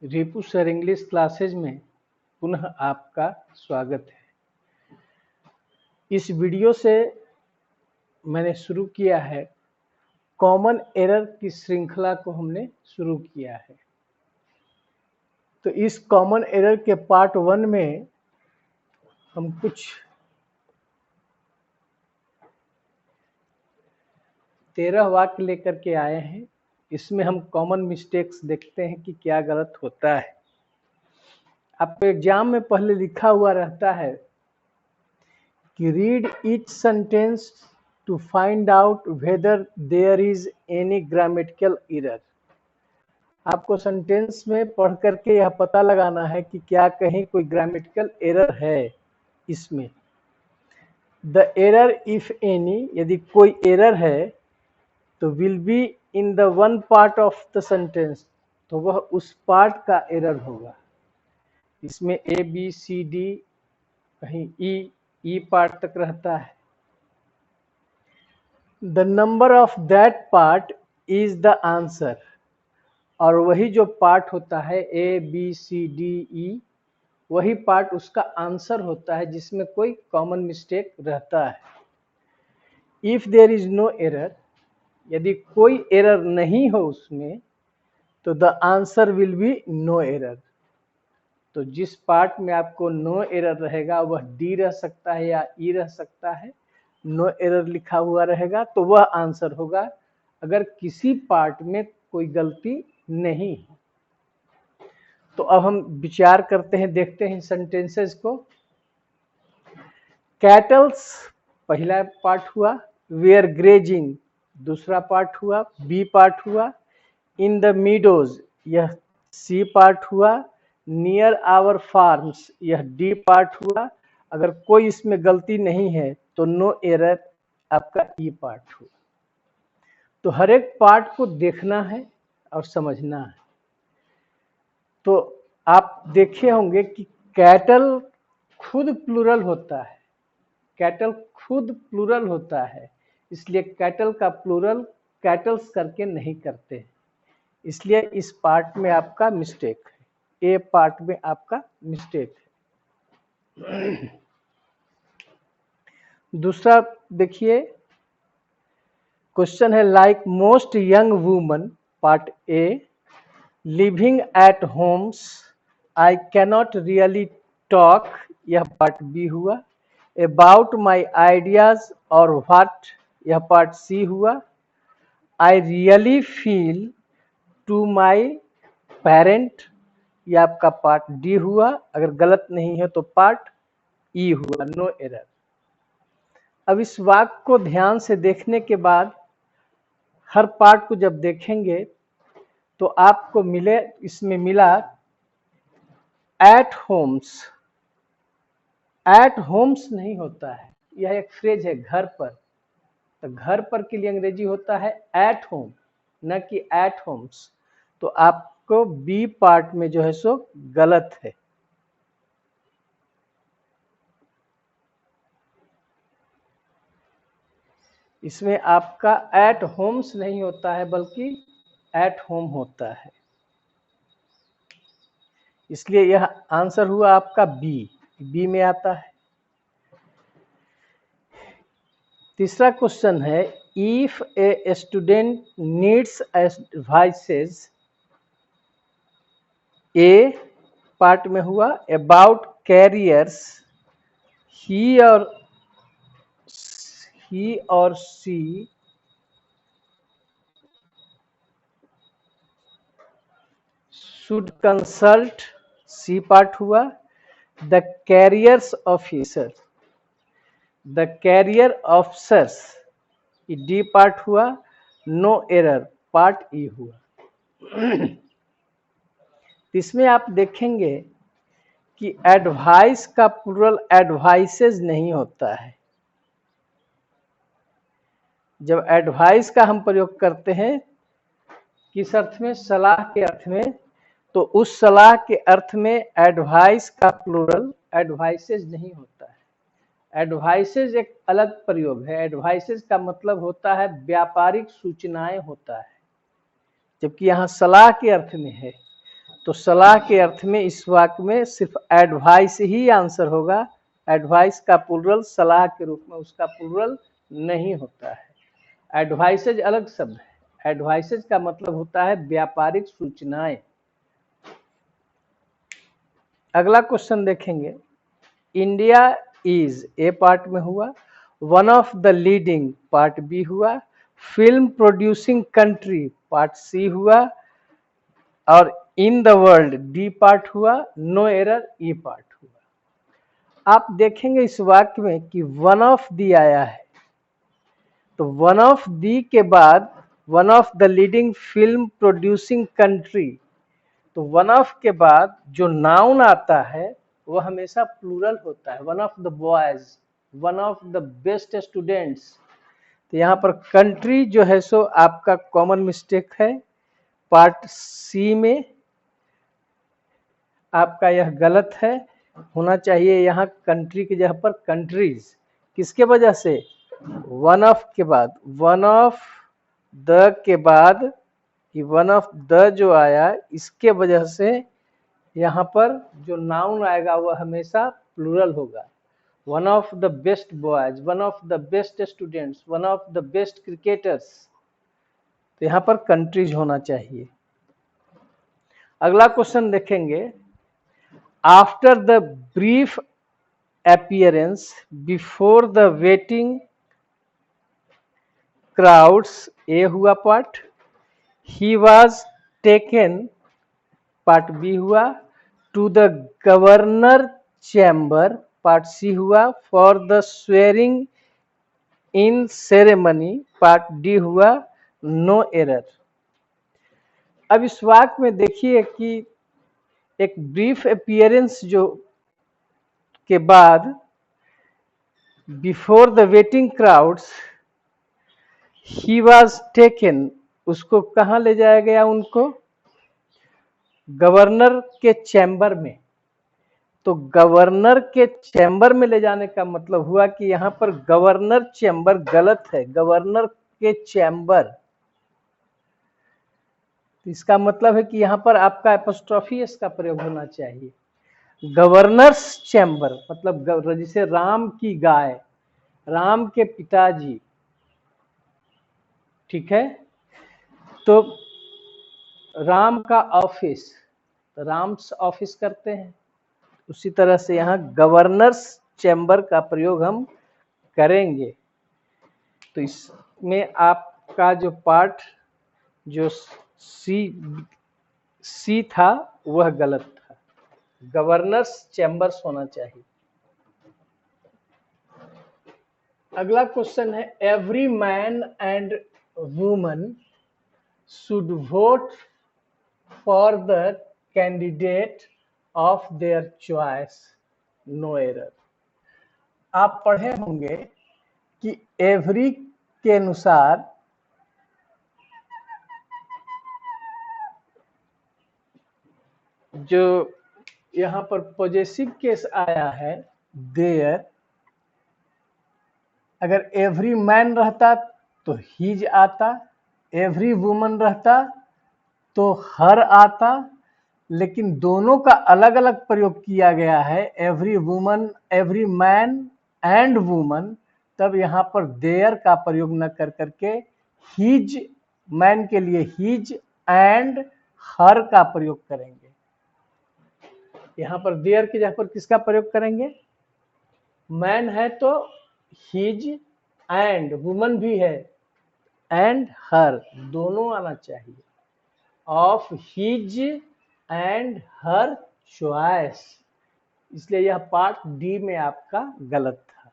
रिपु sir English classes में पुनः आपका स्वागत है। इस वीडियो से मैंने शुरू किया है, कॉमन एरर की श्रृंखला को हमने शुरू किया है। तो इस कॉमन एरर के पार्ट 1 में हम कुछ 13 वाक्य लेकर के आए हैं। इसमें हम कॉमन मिस्टेक्स देखते हैं कि क्या गलत होता है। आपको एग्जाम में पहले लिखा हुआ रहता है कि read each sentence to find out whether there is any grammatical error. आपको सेंटेंस में पढ़ करके यह पता लगाना है कि क्या कहीं कोई ग्रामेटिकल एरर है इसमें। द एरर इफ एनी, यदि कोई एरर है तो will be in the one part of the sentence, तो वह उस पार्ट का एरर होगा। इसमें ए बी सी डी, कहीं ई पार्ट तक रहता है। The number of that part is the answer, और वही जो पार्ट होता है A B C D E, वही पार्ट उसका आंसर होता है जिसमें कोई कॉमन मिस्टेक रहता है। If there is no error, यदि कोई एरर नहीं हो उसमें, तो the answer will be no error. तो जिस पार्ट में आपको नो एरर रहेगा वह डी रह सकता है या ई रह सकता है। नो एरर लिखा हुआ रहेगा तो वह आंसर होगा, अगर किसी पार्ट में कोई गलती नहीं है। तो अब हम विचार करते हैं, देखते हैं सेंटेंसेस को। कैटल्स पहला पार्ट हुआ, वेयर ग्रेजिंग दूसरा पार्ट हुआ, बी पार्ट हुआ। इन द मीडोज यह सी पार्ट हुआ। नियर आवर फार्म्स यह डी पार्ट हुआ। अगर कोई इसमें गलती नहीं है तो नो एरर आपका ई पार्ट हुआ। तो हर एक पार्ट को देखना है और समझना है। तो आप देखे होंगे कि कैटल खुद प्लूरल होता है, कैटल खुद प्लूरल होता है, इसलिए कैटल का प्लूरल कैटल्स करके नहीं करते, इसलिए इस पार्ट में आपका मिस्टेक है, ए पार्ट में आपका मिस्टेक है। दूसरा देखिए, क्वेश्चन है like most young woman, part A, living at homes I cannot really talk, यह पार्ट बी हुआ। अबाउट माई आइडियाज और व्हाट, यह पार्ट सी हुआ। I really feel to my parent, यह आपका पार्ट डी हुआ। अगर गलत नहीं है तो पार्ट ई हुआ, नो एरर। अब इस वाक्य को ध्यान से देखने के बाद हर पार्ट को जब देखेंगे तो आपको मिले, इसमें मिला एट होम्स। एट होम्स नहीं होता है, यह एक फ्रेज है घर पर। तो घर पर के लिए अंग्रेजी होता है एट होम, न कि एट होम्स। तो आपको बी पार्ट में जो है सो गलत है। इसमें आपका एट होम्स नहीं होता है बल्कि एट होम होता है, इसलिए यह आंसर हुआ आपका बी, बी में आता है। तीसरा क्वेश्चन है, if a student needs advices, A part में हुआ अबाउट कैरियर्स, ही और she should consult, C part हुआ। The careers officer, the career officers, D part हुआ। नो एरर, पार्ट ई हुआ। इसमें आप देखेंगे कि एडवाइस का प्लूरल एडवाइसेज नहीं होता है। जब एडवाइस का हम प्रयोग करते हैं किस अर्थ में, सलाह के अर्थ में, तो उस सलाह के अर्थ में एडवाइस का प्लूरल एडवाइसेज नहीं होता है। एडवाइसेज एक अलग प्रयोग है। एडवाइसेज का मतलब होता है व्यापारिक सूचनाएं होता है, जबकि यहाँ सलाह के अर्थ में है। तो सलाह के अर्थ में इस वाक्य में सिर्फ एडवाइस ही आंसर होगा। एडवाइस का प्लूरल सलाह के रूप में उसका प्लूरल नहीं होता है। एडवाइसेज अलग शब्द है। एडवाइसेज का मतलब होता है व्यापारिक सूचनाएं। अगला क्वेश्चन देखेंगे, इंडिया इज ए पार्ट में हुआ, one of the leading part B हुआ, film producing country part C हुआ, और in the world D part हुआ, नो एरर ई पार्ट हुआ। आप देखेंगे इस वाक्य में कि वन ऑफ दी आया है, तो वन ऑफ दी के बाद one of the leading film producing country, तो वन ऑफ के बाद जो नाउन आता है वो हमेशा प्लूरल होता है। One of the boys, one of the best students. तो यहाँ पर कंट्री जो है सो आपका कॉमन मिस्टेक है। पार्ट सी में आपका यह गलत है, होना चाहिए यहाँ कंट्री की जगह पर कंट्रीज। किसके वजह से? वन ऑफ के बाद, वन ऑफ द के बाद वन ऑफ द जो आया इसके वजह से यहाँ पर जो नाउन आएगा वह हमेशा प्लूरल होगा। One of the best boys, one of the best students, one of the best cricketers, तो यहाँ पर कंट्रीज होना चाहिए। अगला क्वेश्चन देखेंगे, after the brief appearance before the waiting crowds, A हुआ part, he was taken part B हुआ, to the governor chamber part C हुआ, for the swearing in ceremony part D हुआ, नो एरर। अब इस वाक्य में देखिए कि एक ब्रीफ अपीयरेंस जो के बाद before the waiting crowds he was taken, उसको कहाँ ले जाया गया? उनको गवर्नर के चैम्बर में। तो गवर्नर के चैम्बर में ले जाने का मतलब हुआ कि यहाँ पर गवर्नर चैम्बर गलत है, गवर्नर के चैम्बर। इसका मतलब है कि यहाँ पर आपका एपोस्ट्रोफी एस का प्रयोग होना चाहिए। गवर्नर्स चैम्बर मतलब जैसे राम की गाय, राम के पिताजी, ठीक है, तो राम का ऑफिस, राम्स ऑफिस करते हैं, उसी तरह से यहाँ गवर्नर्स चैम्बर का प्रयोग हम करेंगे। तो इसमें आपका जो पार्ट जो सी था वह गलत था, गवर्नर्स चैम्बर्स होना चाहिए। अगला क्वेश्चन है, every man and woman should vote for the candidate of their choice, no error. आप पढ़े होंगे कि एवरी के अनुसार जो यहाँ पर पॉजेसिव केस आया है देयर, अगर एवरी मैन रहता तो हीज आता, एवरी वुमन रहता तो हर आता, लेकिन दोनों का अलग अलग प्रयोग किया गया है, every woman, every man and woman. तब यहाँ पर देयर का प्रयोग न कर करके हीज, मैन के लिए हीज एंड हर का प्रयोग करेंगे। यहाँ पर देयर की जगह पर किसका प्रयोग करेंगे? मैन है तो हीज एंड, वुमन भी है एंड हर, दोनों आना चाहिए। Of his and her choice, इसलिए यह पार्ट डी में आपका गलत था।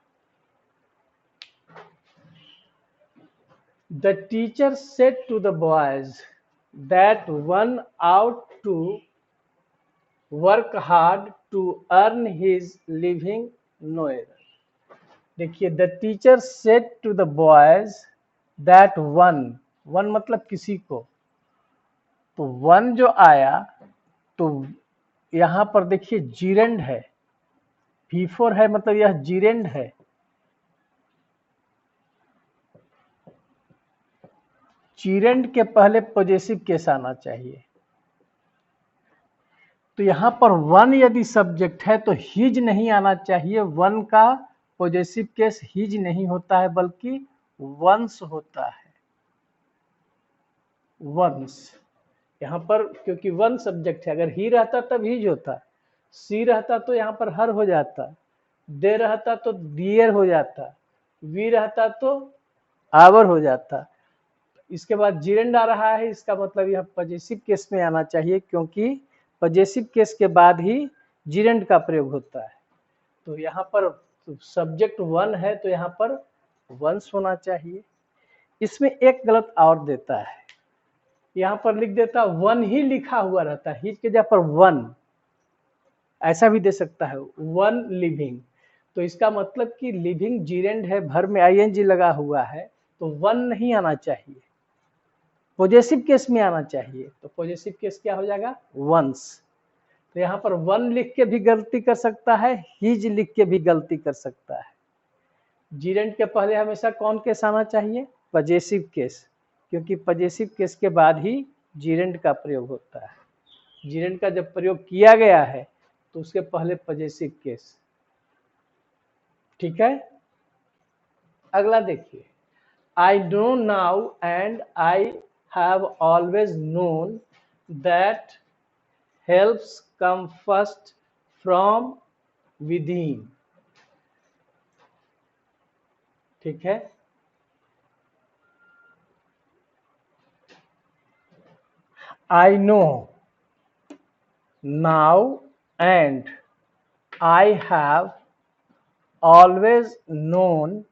The teacher said to the boys that one ought to work hard to earn his living, no error. देखिए, the teacher said to the boys that one, one मतलब किसी को, तो वन जो आया तो यहां पर देखिए जीरेंड है, V4 है, मतलब यह जीरेंड है। जीरेंड के पहले पॉजेसिव केस आना चाहिए। तो यहां पर वन यदि सब्जेक्ट है तो हिज नहीं आना चाहिए। वन का पॉजेसिव केस हिज नहीं होता है बल्कि वंस होता है, वंस। यहाँ पर क्योंकि वन सब्जेक्ट है, अगर ही रहता तब हिज होता, सी रहता तो यहाँ पर हर हो जाता, दे रहता तो दियर हो जाता, वी रहता तो आवर हो जाता। इसके बाद जिरेंड आ रहा है, इसका मतलब यह पॉजेसिव केस में आना चाहिए, क्योंकि पॉजेसिव केस के बाद ही जिरेंड का प्रयोग होता है। तो यहाँ पर सब्जेक्ट वन है तो यहाँ पर वंस होना चाहिए। इसमें एक गलत और देता है, यहाँ पर लिख देता वन ही लिखा हुआ रहता है, हिज के जगह पर वन, ऐसा भी दे सकता है, वन लिविंग। तो इसका मतलब कि लिविंग जिरेंड है, भर में आईएनजी लगा हुआ है, तो वन नहीं आना चाहिए, पॉजेसिव केस में आना चाहिए। तो पॉजेसिव केस क्या हो जाएगा, वंस। तो यहाँ पर वन लिख के भी गलती कर सकता है, हिज लिख के भी गलती कर सकता है। जिरेंड के पहले हमेशा कौन केस आना चाहिए, पॉजेसिव केस, क्योंकि पॉजेसिव केस के बाद ही जिरेंड का प्रयोग होता है। जिरेंड का जब प्रयोग किया गया है तो उसके पहले पॉजेसिव केस। ठीक है, अगला देखिए, I know now and I have always known that helps come first from within। ठीक है, I know now and I have always known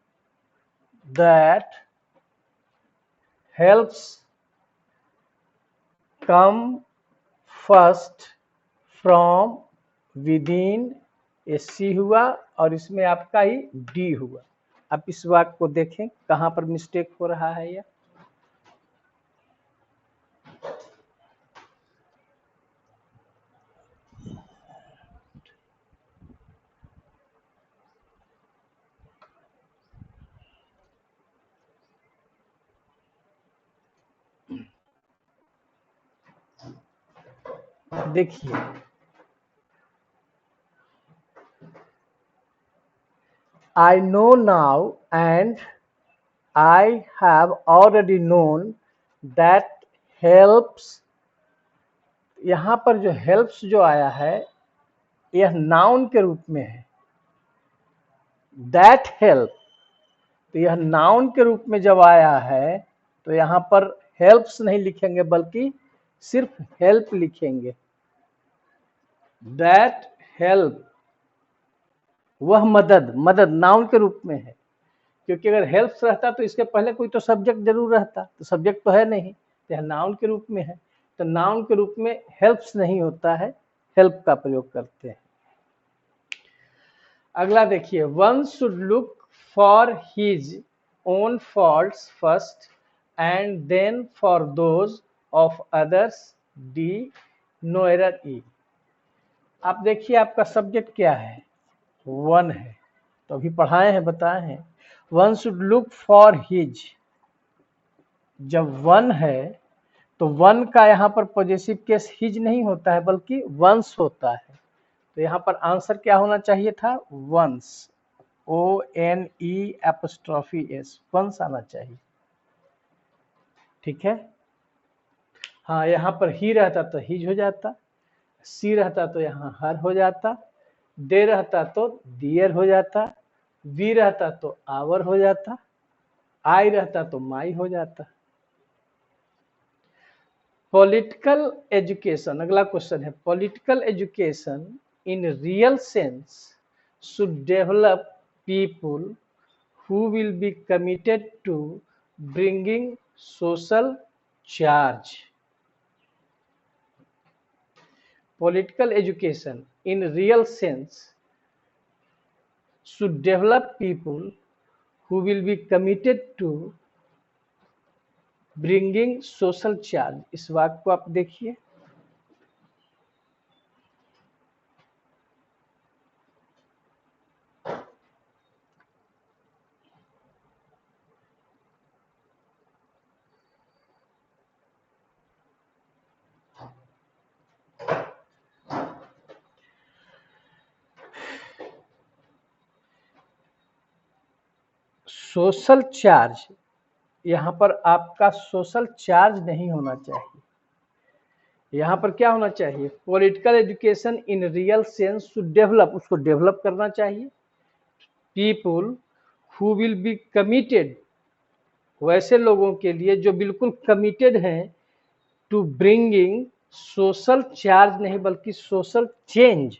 that helps come first from within। ये सी हुआ और इसमें आपका ही डी हुआ। आप इस वाक्य को देखें कहां पर मिस्टेक हो रहा है। यह देखिए, I know now and I have already known that helps। यहाँ पर जो helps जो आया है यह नाउन के रूप में है, that help। तो यह नाउन के रूप में जब आया है तो यहाँ पर helps नहीं लिखेंगे बल्कि सिर्फ help लिखेंगे। that help, वह मदद, मदद नाउन के रूप में है, क्योंकि अगर हेल्प्स रहता तो इसके पहले कोई तो सब्जेक्ट जरूर रहता, तो सब्जेक्ट तो है नहीं, तो यह नाउन के रूप में है, तो नाउन के रूप में हेल्प्स नहीं होता है, हेल्प का प्रयोग करते हैं। अगला देखिए, one should look for his own faults first and then for those of others, D no error E. आप देखिए आपका सब्जेक्ट क्या है, वन है, तो अभी पढ़ाए हैं बताए हैं, one should look for his. जब वन है तो वन का यहाँ पर पॉजेसिव केस हिज नहीं होता है बल्कि वंस होता है। तो यहाँ पर आंसर क्या होना चाहिए था, वंस, ONE', वंस आना चाहिए। ठीक है, हाँ यहाँ पर ही रहता तो हिज हो जाता, सी रहता तो यहाँ हर हो जाता, दे रहता तो दियर हो जाता, वी रहता तो आवर हो जाता, आई रहता तो माई हो जाता। पॉलिटिकल एजुकेशन, अगला क्वेश्चन है, political education in real sense should develop people who will be committed to bringing social change। Political education in real sense should develop people who will be committed to bringing social change। इस वाक्य को आप देखिए, social charge, यहाँ पर आपका social charge नहीं होना चाहिए। यहाँ पर क्या होना चाहिए? Political education in real sense to develop, उसको डेवलप करना चाहिए। People who will be committed, वैसे लोगों के लिए जो बिल्कुल कमिटेड हैं टू ब्रिंगिंग सोशल चार्ज, नहीं बल्कि सोशल चेंज,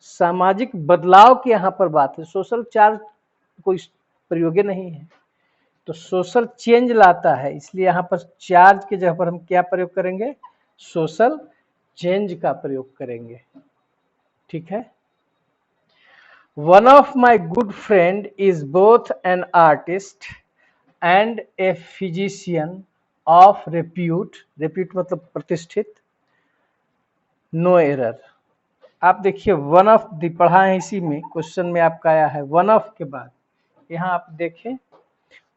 सामाजिक बदलाव की यहाँ पर बात है। सोशल चार्ज कोई प्रयोग नहीं है, तो सोशल चेंज लाता है, इसलिए यहाँ पर चार्ज की जगह पर हम क्या प्रयोग करेंगे? सोशल चेंज का प्रयोग करेंगे। ठीक है। One of my good friend is both an artist and a physician of repute, repute मतलब प्रतिष्ठित, नो एरर। आप देखिए वन ऑफ दी पढ़ा है, इसी में क्वेश्चन में आपका आया है वन ऑफ के बाद। यहाँ आप देखें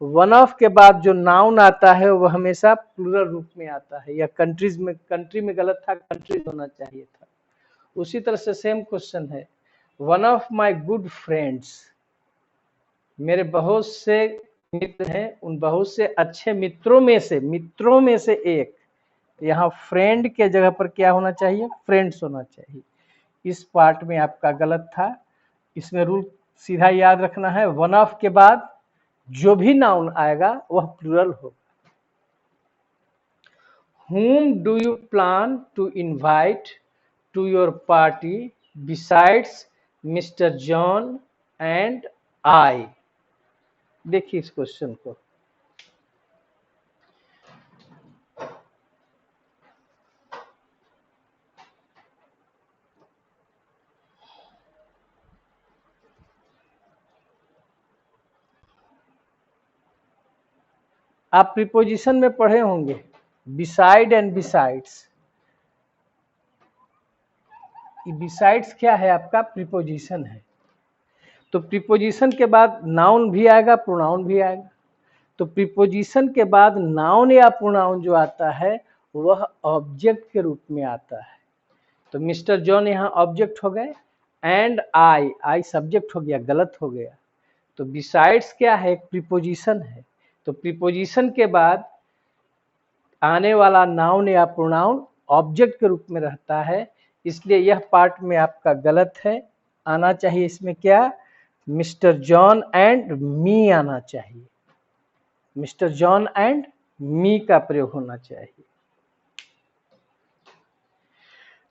वन ऑफ के बाद जो नाउन आता है वो हमेशा प्लूरल रूप में आता है, या कंट्रीज में, कंट्री में गलत था, कंट्रीज होना चाहिए था। उसी तरह से सेम क्वेश्चन है, one of my good friends, मेरे बहुत से मित्र हैं, उन बहुत से अच्छे मित्रों में से एक। यहाँ फ्रेंड के जगह पर क्या होना चाहिए? फ्रेंड्स होना चाहिए। इस पार्ट में आपका गलत था। इसमें रूल सीधा याद रखना है, वन ऑफ के बाद जो भी नाउन आएगा वह प्लूरल होगा। Whom do you plan to invite to your party besides Mr. John and I? देखिए इस क्वेश्चन को, आप प्रीपोजिशन में पढ़े होंगे बिसाइड एंड बिसाइड्स। बिसाइड्स क्या है? आपका प्रीपोजिशन है। तो प्रीपोजिशन के बाद नाउन भी आएगा, प्रोनाउन भी आएगा। तो प्रीपोजिशन के बाद नाउन या प्रोनाउन जो आता है वह ऑब्जेक्ट के रूप में आता है। तो मिस्टर जॉन यहाँ ऑब्जेक्ट हो गए, एंड आई सब्जेक्ट हो गया, गलत हो गया। तो बिसाइड्स क्या है? एक प्रीपोजिशन है। तो प्रीपोजिशन के बाद आने वाला नाउन या प्रोनाउन ऑब्जेक्ट के रूप में रहता है, इसलिए यह पार्ट में आपका गलत है। आना चाहिए इसमें क्या? मिस्टर जॉन एंड मी आना चाहिए। मिस्टर जॉन एंड मी का प्रयोग होना चाहिए।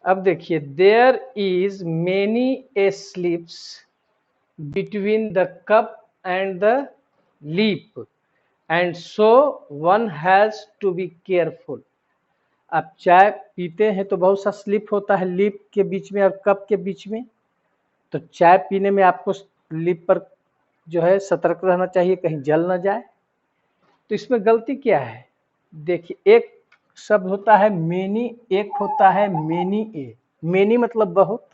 अब देखिए, there is many a slips between the cup and the lip and so one has to be careful. आप चाय पीते हैं तो बहुत सा स्लिप होता है लीप के बीच में और कप के बीच में, तो चाय पीने में आपको लीप पर जो है सतर्क रहना चाहिए, कहीं जल ना जाए। तो इसमें गलती क्या है? देखिए, एक शब्द होता है मेनी, एक होता है मेनी ए। मेनी मतलब बहुत,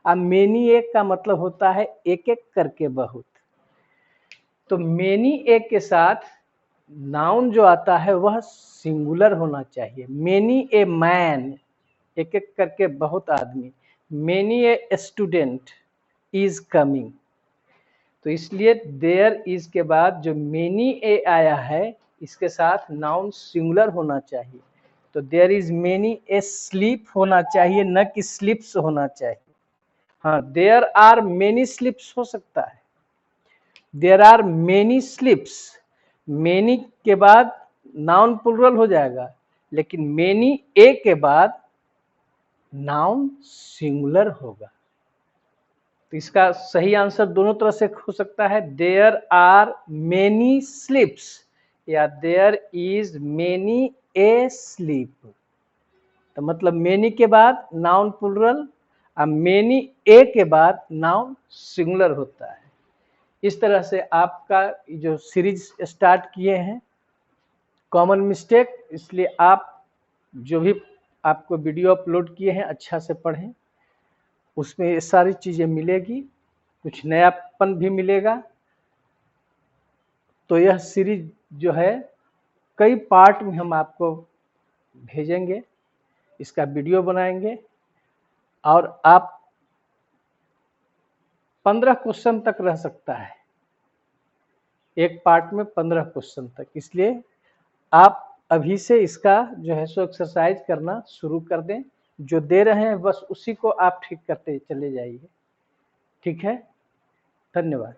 अब मेनी एक का मतलब होता है एक एक करके बहुत। तो मेनी एक के साथ नाउन जो आता है वह सिंगुलर होना चाहिए। मेनी ए मैन, एक एक करके बहुत आदमी। Many a student is coming. तो इसलिए देयर इज के बाद जो मेनी ए आया है इसके साथ नाउन सिंगुलर होना चाहिए। तो there is many a slip होना चाहिए, न कि स्लिप्स होना चाहिए। हाँ, देयर आर मेनी स्लिप्स हो सकता है, there are many slips, many के बाद नाउन प्लूरल हो जाएगा, लेकिन मेनी ए के बाद नाउन सिंगुलर होगा। तो इसका सही आंसर दोनों तरह से हो सकता है, देयर आर मेनी स्लिप्स या there is many a sleep. तो मतलब मेनी के बाद नाउन प्लूरल और मेनी ए के बाद नाउन सिंगुलर होता है। इस तरह से आपका जो सीरीज स्टार्ट किए हैं कॉमन मिस्टेक, इसलिए आप जो भी आपको वीडियो अपलोड किए हैं अच्छा से पढ़ें, उसमें ये सारी चीज़ें मिलेगी, कुछ नयापन भी मिलेगा। तो यह सीरीज जो है कई पार्ट में हम आपको भेजेंगे, इसका वीडियो बनाएंगे और आप 15 क्वेश्चन तक रह सकता है। एक पार्ट में 15 क्वेश्चन तक। इसलिए आप अभी से इसका जो है सो एक्सरसाइज करना शुरू कर दें। जो दे रहे हैं बस उसी को आप ठीक करते चले जाइए। ठीक है, धन्यवाद।